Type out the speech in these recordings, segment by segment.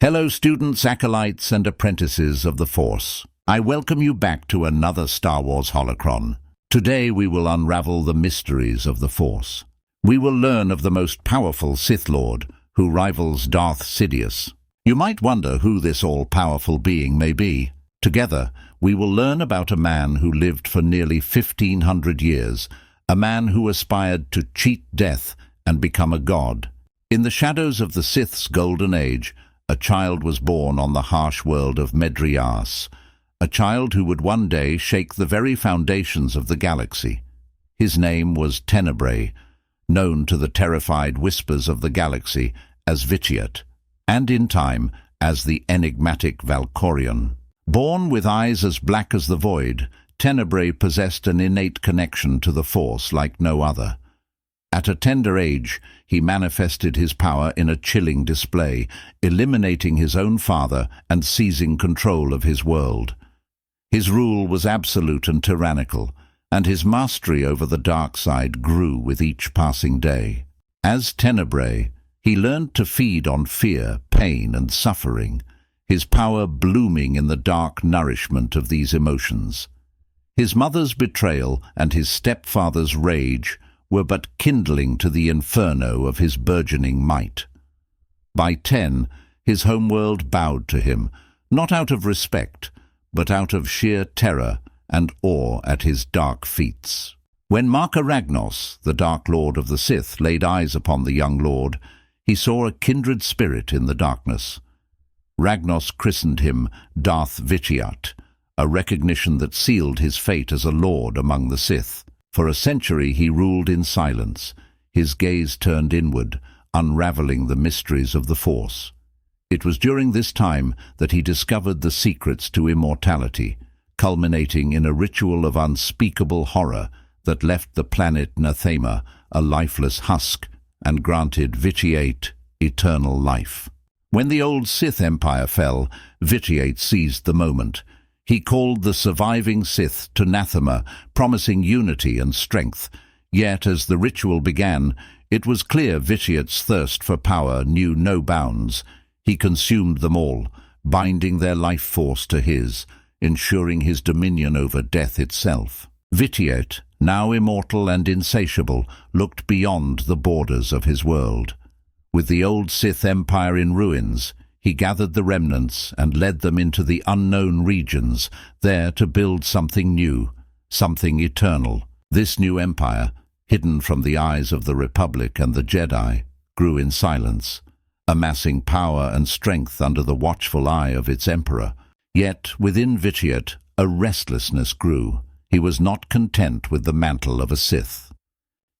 Hello students, acolytes and apprentices of the Force. I welcome you back to another Star Wars holocron. Today we will unravel the mysteries of the Force. We will learn of the most powerful Sith Lord, who rivals Darth Sidious. You might wonder who this all-powerful being may be. Together, we will learn about a man who lived for nearly 1,500 years, a man who aspired to cheat death and become a god. In the shadows of the Sith's golden age, a child was born on the harsh world of Medriaas, a child who would one day shake the very foundations of the galaxy. His name was Tenebrae, known to the terrified whispers of the galaxy as Vitiate, and in time as the enigmatic Valkorion. Born with eyes as black as the void, Tenebrae possessed an innate connection to the Force like no other. At a tender age, he manifested his power in a chilling display, eliminating his own father and seizing control of his world. His rule was absolute and tyrannical, and his mastery over the dark side grew with each passing day. As Tenebrae, he learned to feed on fear, pain, and suffering, his power blooming in the dark nourishment of these emotions. His mother's betrayal and his stepfather's rage were but kindling to the inferno of his burgeoning might. By 10, his homeworld bowed to him, not out of respect, but out of sheer terror and awe at his dark feats. When Marka Ragnos, the Dark Lord of the Sith, laid eyes upon the young lord, he saw a kindred spirit in the darkness. Ragnos christened him Darth Vitiate, a recognition that sealed his fate as a lord among the Sith. For a century he ruled in silence, his gaze turned inward, unraveling the mysteries of the Force. It was during this time that he discovered the secrets to immortality, culminating in a ritual of unspeakable horror that left the planet Nathema a lifeless husk and granted Vitiate eternal life. When the old Sith Empire fell, Vitiate seized the moment. He called the surviving Sith to Nathema, promising unity and strength. Yet, as the ritual began, it was clear Vitiate's thirst for power knew no bounds. He consumed them all, binding their life force to his, ensuring his dominion over death itself. Vitiate, now immortal and insatiable, looked beyond the borders of his world. With the old Sith Empire in ruins, he gathered the remnants and led them into the unknown regions, there to build something new, something eternal. This new empire, hidden from the eyes of the Republic and the Jedi, grew in silence, amassing power and strength under the watchful eye of its emperor. Yet within Vitiate, a restlessness grew. He was not content with the mantle of a Sith.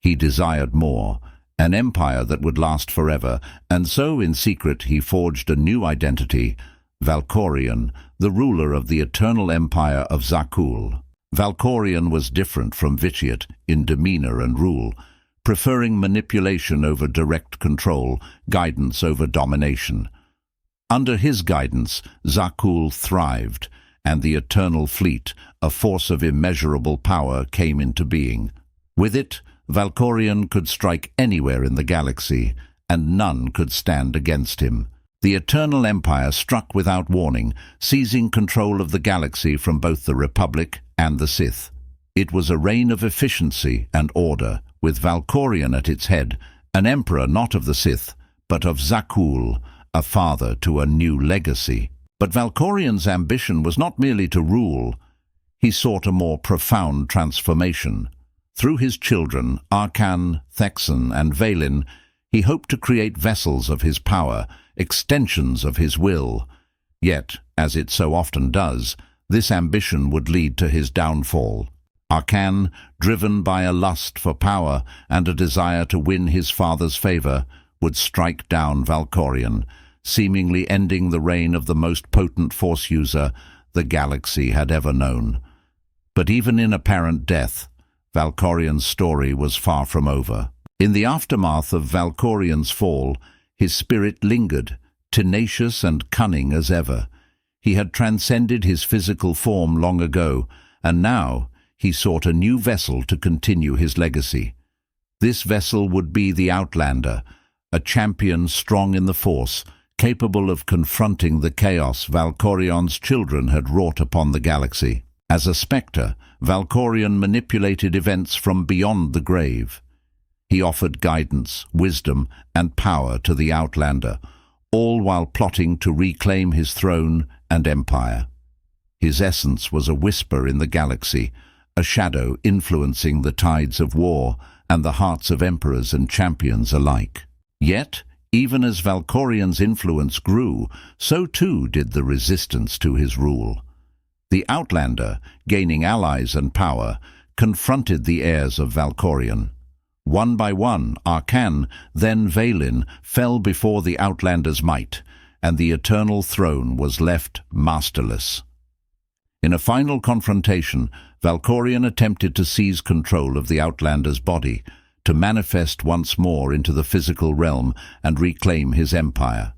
He desired more, an empire that would last forever, and so in secret he forged a new identity, Valkorion, the ruler of the eternal empire of Zakuul. Valkorion was different from Vitiate in demeanor and rule, preferring manipulation over direct control, guidance over domination. Under his guidance, Zakuul thrived, and the Eternal Fleet, a force of immeasurable power, came into being. With it, Valkorion could strike anywhere in the galaxy, and none could stand against him. The Eternal Empire struck without warning, seizing control of the galaxy from both the Republic and the Sith. It was a reign of efficiency and order, with Valkorion at its head, an emperor not of the Sith, but of Zakuul, a father to a new legacy. But Valkorion's ambition was not merely to rule. He sought a more profound transformation. Through his children, Arcane, Thexan, and Vaylin, he hoped to create vessels of his power, extensions of his will. Yet, as it so often does, this ambition would lead to his downfall. Arcane, driven by a lust for power and a desire to win his father's favor, would strike down Valkorion, seemingly ending the reign of the most potent Force user the galaxy had ever known. But even in apparent death, Valkorion's story was far from over. In the aftermath of Valkorion's fall, his spirit lingered, tenacious and cunning as ever. He had transcended his physical form long ago, and now he sought a new vessel to continue his legacy. This vessel would be the Outlander, a champion strong in the Force, capable of confronting the chaos Valkorion's children had wrought upon the galaxy. As a spectre, Valkorion manipulated events from beyond the grave. He offered guidance, wisdom, and power to the Outlander, all while plotting to reclaim his throne and empire. His essence was a whisper in the galaxy, a shadow influencing the tides of war and the hearts of emperors and champions alike. Yet, even as Valkorion's influence grew, so too did the resistance to his rule. The Outlander, gaining allies and power, confronted the heirs of Valkorion. One by one, Arcane, then Vaylin, fell before the Outlander's might, and the eternal throne was left masterless. In a final confrontation, Valkorion attempted to seize control of the Outlander's body, to manifest once more into the physical realm and reclaim his empire.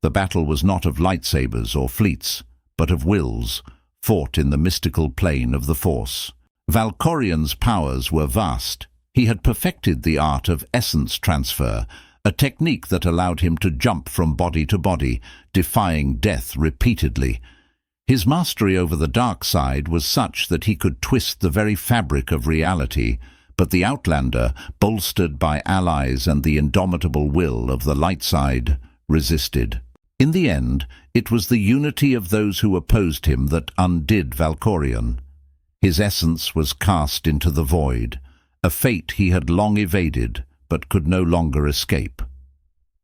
The battle was not of lightsabers or fleets, but of wills, fought in the mystical plane of the Force. Valkorion's powers were vast. He had perfected the art of essence transfer, a technique that allowed him to jump from body to body, defying death repeatedly. His mastery over the dark side was such that he could twist the very fabric of reality, but the Outlander, bolstered by allies and the indomitable will of the light side, resisted. In the end, it was the unity of those who opposed him that undid Valkorion. His essence was cast into the void, a fate he had long evaded but could no longer escape.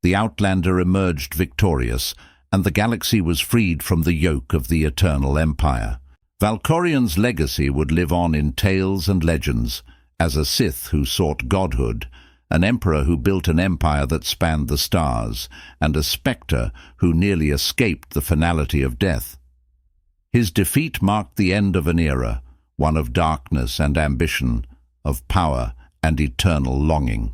The Outlander emerged victorious, and the galaxy was freed from the yoke of the Eternal Empire. Valkorion's legacy would live on in tales and legends, as a Sith who sought godhood, an emperor who built an empire that spanned the stars, and a spectre who nearly escaped the finality of death. His defeat marked the end of an era, one of darkness and ambition, of power and eternal longing.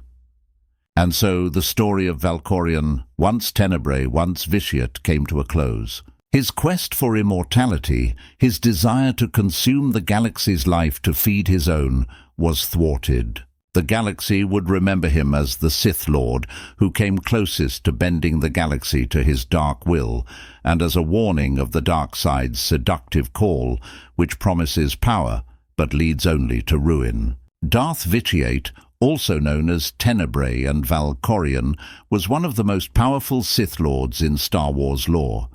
And so the story of Valkorion, once Tenebrae, once Vitiate, came to a close. His quest for immortality, his desire to consume the galaxy's life to feed his own, was thwarted. The galaxy would remember him as the Sith Lord, who came closest to bending the galaxy to his dark will, and as a warning of the dark side's seductive call, which promises power, but leads only to ruin. Darth Vitiate, also known as Tenebrae and Valkorion, was one of the most powerful Sith Lords in Star Wars lore.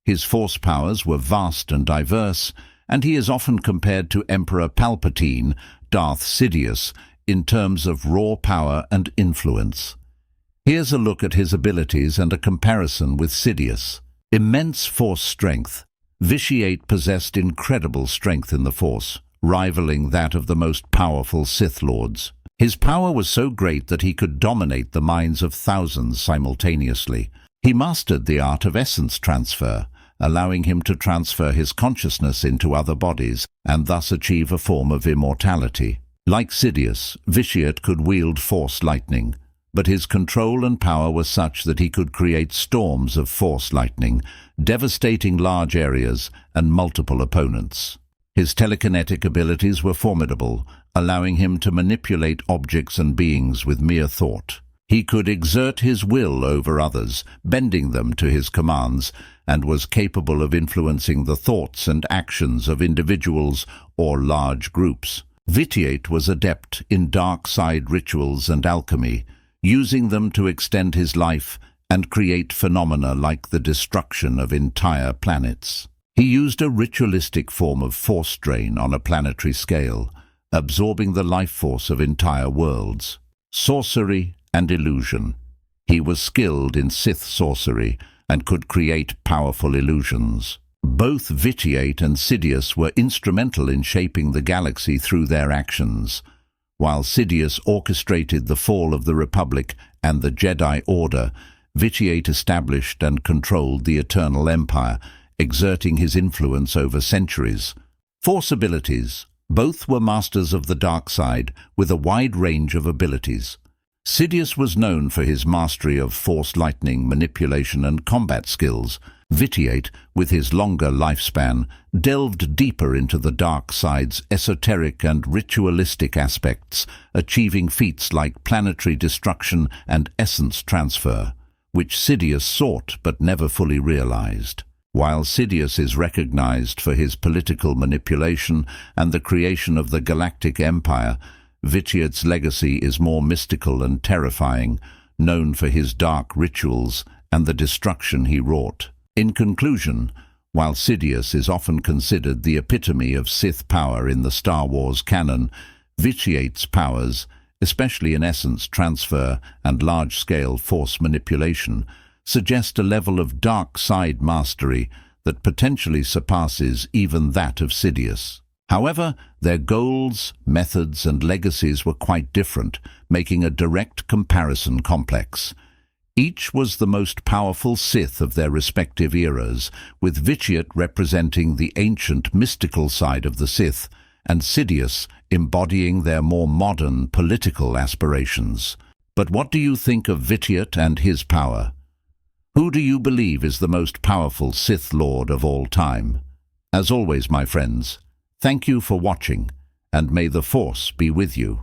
His Force powers were vast and diverse, and he is often compared to Emperor Palpatine, Darth Sidious, in terms of raw power and influence. Here's a look at his abilities and a comparison with Sidious. Immense Force strength. Vitiate possessed incredible strength in the Force, rivaling that of the most powerful Sith Lords. His power was so great that he could dominate the minds of thousands simultaneously. He mastered the art of essence transfer, allowing him to transfer his consciousness into other bodies and thus achieve a form of immortality. Like Sidious, Vitiate could wield Force lightning, but his control and power were such that he could create storms of Force lightning, devastating large areas and multiple opponents. His telekinetic abilities were formidable, allowing him to manipulate objects and beings with mere thought. He could exert his will over others, bending them to his commands, and was capable of influencing the thoughts and actions of individuals or large groups. Vitiate was adept in dark side rituals and alchemy, using them to extend his life and create phenomena like the destruction of entire planets. He used a ritualistic form of force drain on a planetary scale, absorbing the life force of entire worlds. Sorcery and illusion. He was skilled in Sith sorcery and could create powerful illusions. Both Vitiate and Sidious were instrumental in shaping the galaxy through their actions. While Sidious orchestrated the fall of the Republic and the Jedi Order, Vitiate established and controlled the Eternal Empire, exerting his influence over centuries. Force abilities. Both were masters of the dark side, with a wide range of abilities. Sidious was known for his mastery of Force lightning, manipulation and combat skills. Vitiate, with his longer lifespan, delved deeper into the dark side's esoteric and ritualistic aspects, achieving feats like planetary destruction and essence transfer. which Sidious sought but never fully realized. While Sidious is recognized for his political manipulation and the creation of the Galactic Empire, Vitiate's legacy is more mystical and terrifying, known for his dark rituals and the destruction he wrought. In conclusion, while Sidious is often considered the epitome of Sith power in the Star Wars canon, Vitiate's powers, especially in essence transfer and large-scale force manipulation, suggest a level of dark side mastery that potentially surpasses even that of Sidious. However, their goals, methods, and legacies were quite different, making a direct comparison complex. Each was the most powerful Sith of their respective eras, with Vitiate representing the ancient mystical side of the Sith, and Sidious embodying their more modern political aspirations. But what do you think of Vitiate and his power? Who do you believe is the most powerful Sith Lord of all time? As always, my friends, thank you for watching, and may the Force be with you.